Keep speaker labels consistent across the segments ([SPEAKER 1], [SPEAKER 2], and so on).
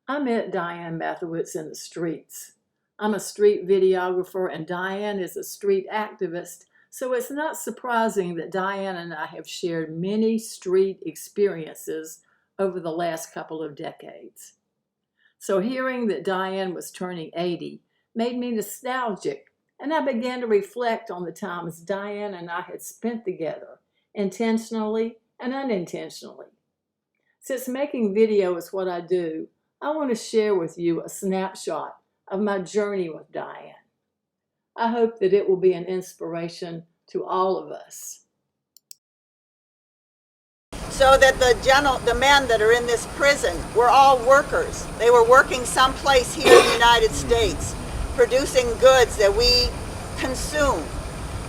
[SPEAKER 1] I met Dianne Mathiowetz in the streets. I'm a street videographer and Dianne is a street activist, so it's not surprising that Dianne and I have shared many street experiences over the last couple of decades. So hearing that Dianne was turning 80 made me nostalgic, and I began to reflect on the times Dianne and I had spent together, intentionally and unintentionally. Since making video is what I do, I want to share with you a snapshot of my journey with Dianne. I hope that it will be an inspiration to all of us.
[SPEAKER 2] So that the men that are in this prison were all workers. They were working someplace here in the United States, producing goods that we consume.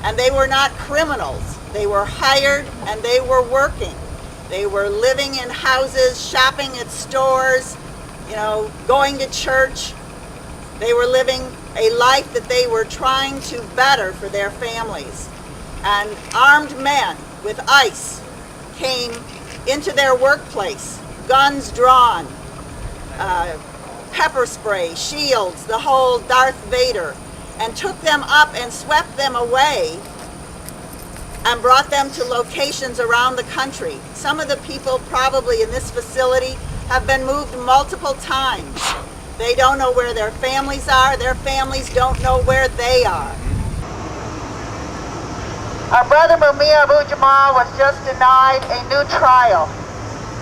[SPEAKER 2] And they were not criminals. They were hired and they were working. They were living in houses, shopping at stores, going to church. They were living a life that they were trying to better for their families. And armed men with ice came into their workplace, guns drawn, pepper spray, shields, the whole Darth Vader, and took them up and swept them away and brought them to locations around the country. Some of the people probably in this facility have been moved multiple times. They don't know where their families are. Their families don't know where they are. Our brother Mumia Abu-Jamal was just denied a new trial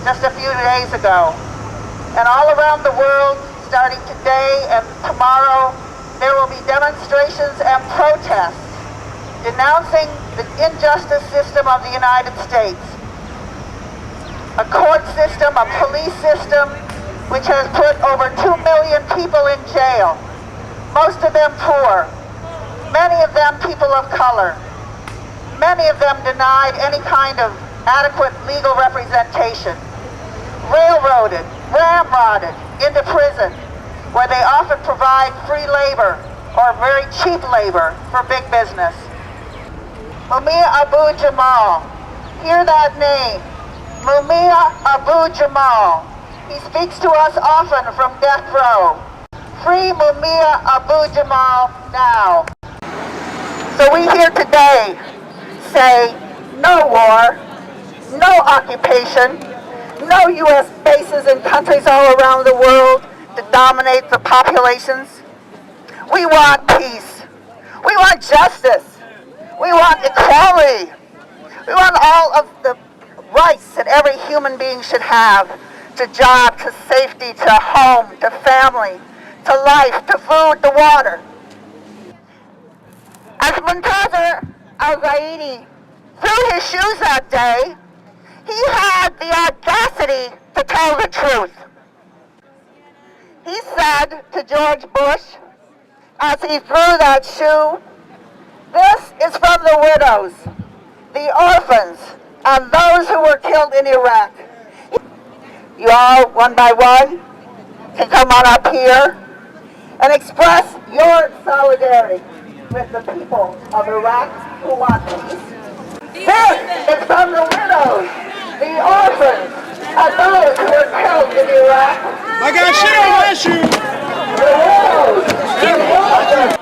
[SPEAKER 2] just a few days ago. And all around the world, starting today and tomorrow, there will be demonstrations and protests denouncing the injustice system of the United States. A court system, a police system, which has put over 2 million people in jail, most of them poor, many of them people of color, many of them denied any kind of adequate legal representation, railroaded, ramrodded into prison, where they often provide free labor or very cheap labor for big business. Mumia Abu-Jamal, hear that name, Mumia Abu-Jamal. He speaks to us often from death row. Free Mumia Abu-Jamal now. So we here today say no war, no occupation, no U.S. bases in countries all around the world to dominate the populations. We want peace. We want justice. We want equality. We want all of the rights that every human being should have, to job, to safety, to home, to family, to life, to food, to water. As Muntazer al-Zaidi threw his shoes that day, he had the audacity to tell the truth. He said to George Bush, as he threw that shoe, "This is from the widows, the orphans, and those who were killed in Iraq." You all, one by one, can come on up here and express your solidarity with the people of Iraq who want peace. This is from the widows, the orphans, and those who were killed in Iraq.
[SPEAKER 3] I got shit on my shoe.
[SPEAKER 2] The widows, the orphans.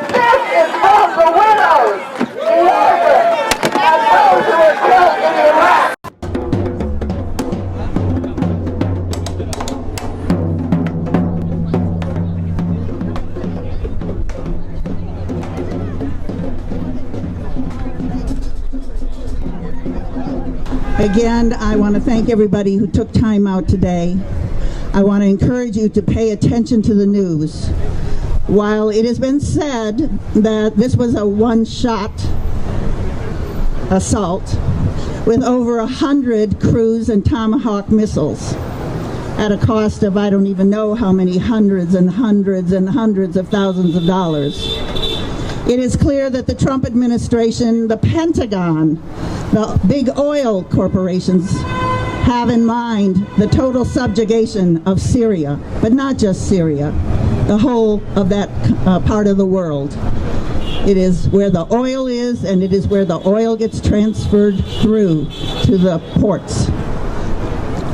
[SPEAKER 2] This is from the widows, the orphans, and those who were killed in Iraq.
[SPEAKER 4] Again, I want to thank everybody who took time out today. I want to encourage you to pay attention to the news. While it has been said that this was a one-shot assault with over 100 cruise and Tomahawk missiles at a cost of I don't even know how many hundreds and hundreds and hundreds of thousands of dollars, it is clear that the Trump administration, the Pentagon, the big oil corporations have in mind the total subjugation of Syria, but not just Syria, the whole of that part of the world. It is where the oil is, and it is where the oil gets transferred through to the ports.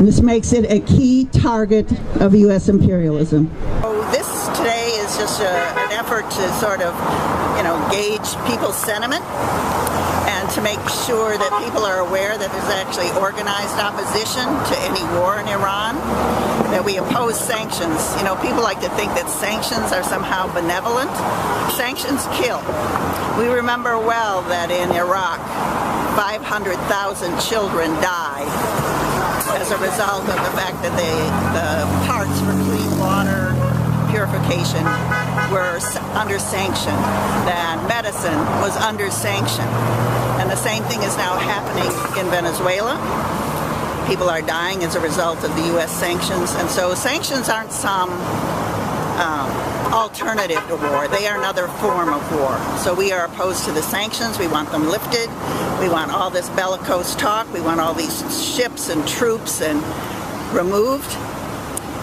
[SPEAKER 4] And this makes it a key target of U.S. imperialism.
[SPEAKER 5] This today is just an effort to sort of, gauge people's sentiment and to make sure that people are aware that there's actually organized opposition to any war in Iran, that we oppose sanctions. People like to think that sanctions are somehow benevolent. Sanctions kill. We remember well that in Iraq, 500,000 children died as a result of the fact that the parts for clean water purification were under sanction, that medicine was under sanction. And the same thing is now happening in Venezuela. People are dying as a result of the U.S. sanctions. And so sanctions aren't some alternative to war. They are another form of war. So we are opposed to the sanctions. We want them lifted. We want all this bellicose talk. We want all these ships and troops and removed.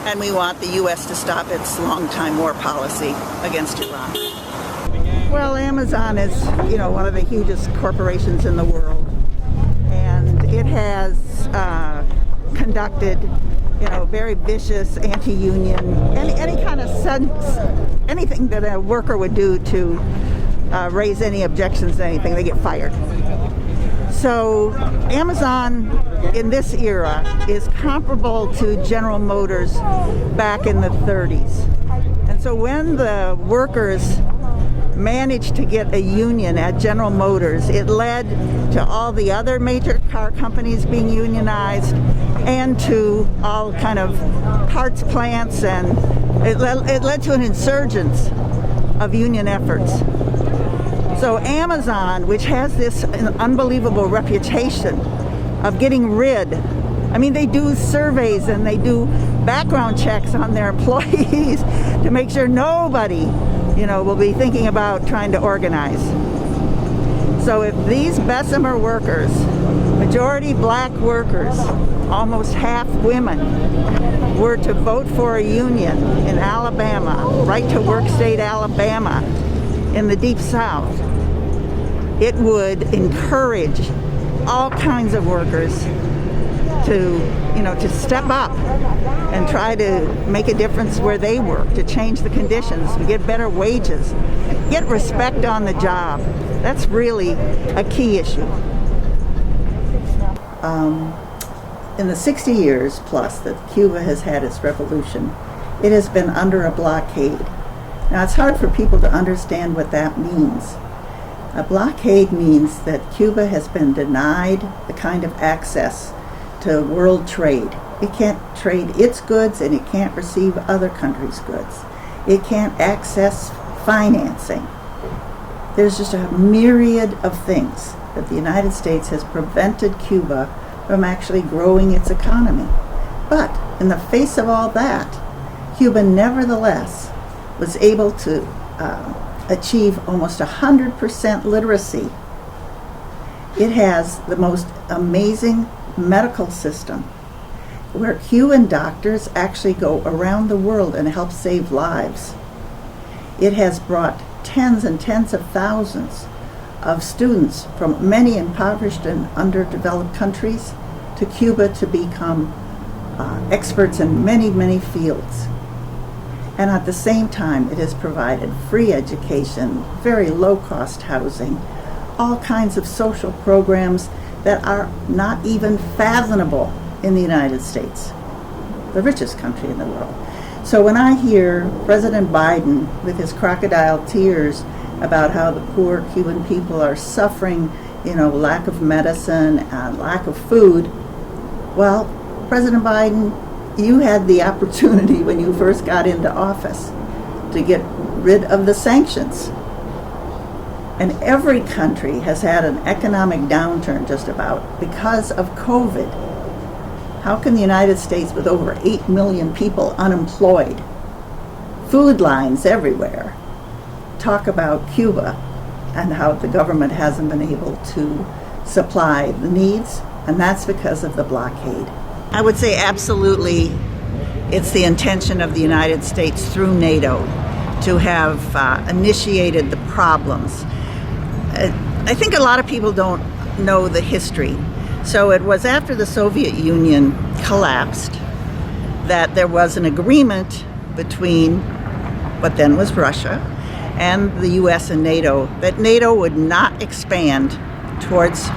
[SPEAKER 5] And we want the U.S. to stop its long-time war policy against Iran. Well, Amazon is, one of the hugest corporations in the world. And it has conducted very vicious anti-union, any kind of anything that a worker would do to raise any objections to anything, they get fired. So Amazon in this era is comparable to General Motors back in the 30s. And so when the workers managed to get a union at General Motors, it led to all the other major car companies being unionized and to all kind of parts plants, and it led to an insurgence of union efforts. So Amazon, which has this unbelievable reputation of getting rid, they do surveys and they do background checks on their employees to make sure nobody will be thinking about trying to organize. So if these Bessemer workers, majority black workers, almost half women, were to vote for a union in Alabama, right to work state Alabama, in the Deep South, it would encourage all kinds of workers to step up and try to make a difference where they work, to change the conditions, to get better wages, get respect on the job. That's really a key issue. In the 60 years plus that Cuba has had its revolution, it has been under a blockade. Now, it's hard for people to understand what that means. A blockade means that Cuba has been denied the kind of access to world trade. It can't trade its goods and it can't receive other countries' goods. It can't access financing. There's just a myriad of things that the United States has prevented Cuba from actually growing its economy. But in the face of all that, Cuba nevertheless was able to achieve almost 100% literacy. It has the most amazing medical system where Cuban doctors actually go around the world and help save lives. It has brought tens and tens of thousands of students from many impoverished and underdeveloped countries to Cuba to become experts in many, many fields. And at the same time, it has provided free education, very low-cost housing, all kinds of social programs that are not even fathomable in the United States, the richest country in the world. So when I hear President Biden with his crocodile tears about how the poor Cuban people are suffering, lack of medicine and lack of food, well, President Biden, you had the opportunity when you first got into office to get rid of the sanctions. And every country has had an economic downturn just about because of COVID. How can the United States, with over 8 million people unemployed, food lines everywhere, talk about Cuba and how the government hasn't been able to supply the needs? And that's because of the blockade. I would say absolutely it's the intention of the United States through NATO to have initiated the problems. I think a lot of people don't know the history. So it was after the Soviet Union collapsed, that there was an agreement between what then was Russia and the US and NATO that NATO would not expand towards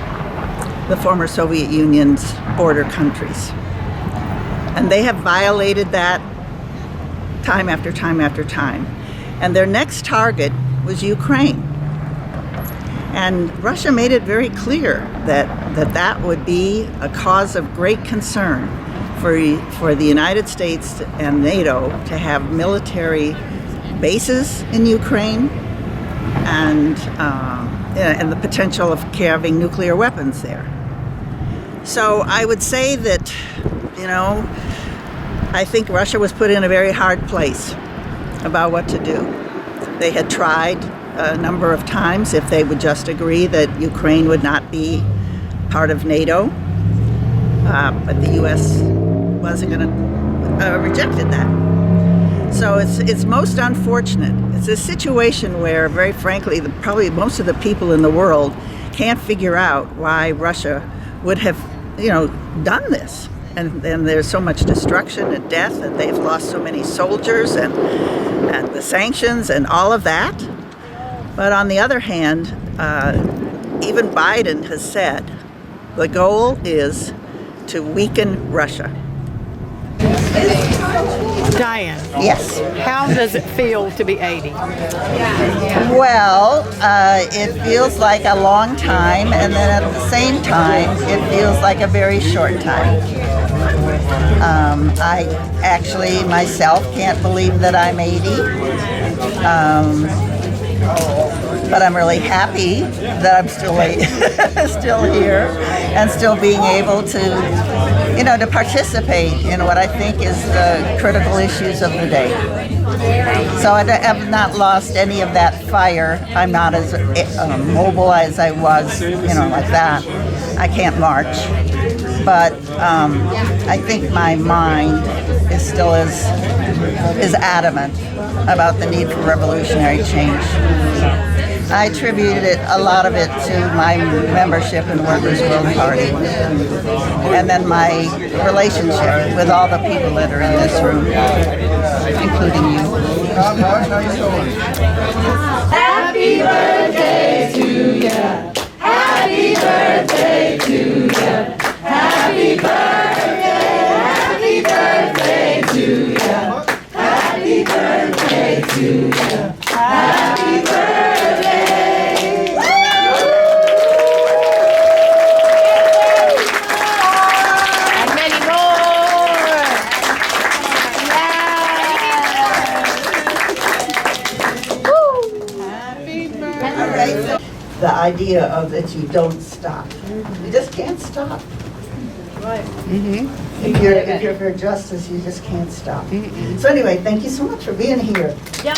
[SPEAKER 5] the former Soviet Union's border countries. And they have violated that time after time after time. And their next target was Ukraine. And Russia made it very clear that would be a cause of great concern for the United States and NATO to have military bases in Ukraine and the potential of having nuclear weapons there. So I would say that, I think Russia was put in a very hard place about what to do. They had tried a number of times if they would just agree that Ukraine would not be part of NATO, but the U.S. wasn't going to rejected that. So it's most unfortunate. It's a situation where, very frankly, probably most of the people in the world can't figure out why Russia would have, done this. And there's so much destruction and death, and they've lost so many soldiers, and the sanctions and all of that. But on the other hand, even Biden has said the goal is to weaken Russia.
[SPEAKER 6] Dianne,
[SPEAKER 5] Yes.
[SPEAKER 6] how does it feel to be 80?
[SPEAKER 5] Well, it feels like a long time, and then at the same time, it feels like a very short time. I actually myself can't believe that I'm 80. But I'm really happy that I'm still still here and still being able to participate in what I think is the critical issues of the day. So I have not lost any of that fire. I'm not as mobile as I was, like that. I can't march. But I think my mind is still is adamant about the need for revolutionary change. I attributed a lot of it to my membership in Workers' World Party, and then my relationship with all the people that are in this room, including you.
[SPEAKER 7] Happy birthday to you. Happy birthday to you. Happy birthday to you. Happy birthday to you. Happy birthday.
[SPEAKER 6] And many more!
[SPEAKER 5] The idea of that you don't stop. You just can't stop.
[SPEAKER 6] Right.
[SPEAKER 5] If you're for justice, you just can't stop. So anyway, thank you so much for being here.
[SPEAKER 6] Yeah.